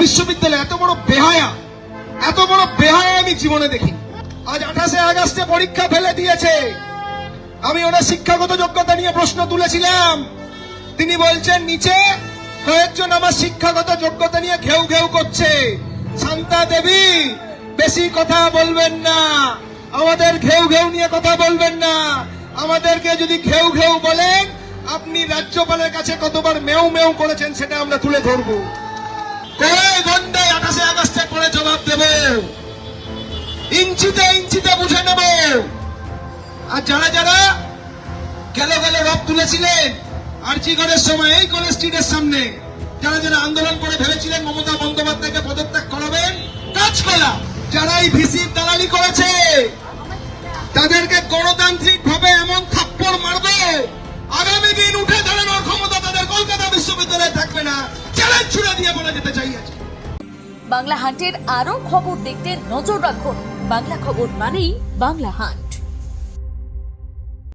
বিশ্ববিদ্যালয় এত বড় বেহায়া আমি জীবনে দেখি। আজ 28 আগস্টে পরীক্ষা ফেলে দিয়েছে। আমি ওনার শিক্ষাগত যোগ্যতা নিয়ে প্রশ্ন তুলেছিলাম, তিনি বলছেন নিচে কয়েকজন আমার শিক্ষাগত যোগ্যতা নিয়ে ঘেউ ঘেউ করছে। শান্তা দেবী, বেশি কথা বলবেন না, আমাদের ঘেউ ঘেউ নিয়ে কথা বলবেন না। আমাদেরকে যদি ঘেউ ঘেউ বলেন, আপনি রাজ্যপালের কাছে কতবার মেউ মেউ করেছেন সেটা আমরা তুলে ধরবো। কয় ঘন্টায় 28 আগস্টের পরে জবাব দেব, ইঞ্চিতে ইঞ্চিতে বুঝে নেব। আর যারা যারা গেল রব তুলেছিলেন আরজিগড়ের সময় এই কলেজ স্ট্রিটের সামনে, যারা যারা আন্দোলন করে ভেবেছিলেন মমতা বন্দ্যোপাধ্যায়কে পদত্যাগ করাবেন, কাজকলা যারা এই ভিসির দালালি করেছে তাদেরকে গণতান্ত্রিক ভাবে এমন থাপ্পড় মারবে, আগামী দিন উঠে দাঁড়ানোর ক্ষমতা তাদের কলকাতা বিশ্ববিদ্যালয়ে থাকবে না। চ্যালেঞ্জ ছুড়ে দিয়ে বলে যেতে চাই। বাংলা হান্টের আরো খবর দেখতে নজর রাখুন। বাংলা খবর মানেই বাংলা হান্ট।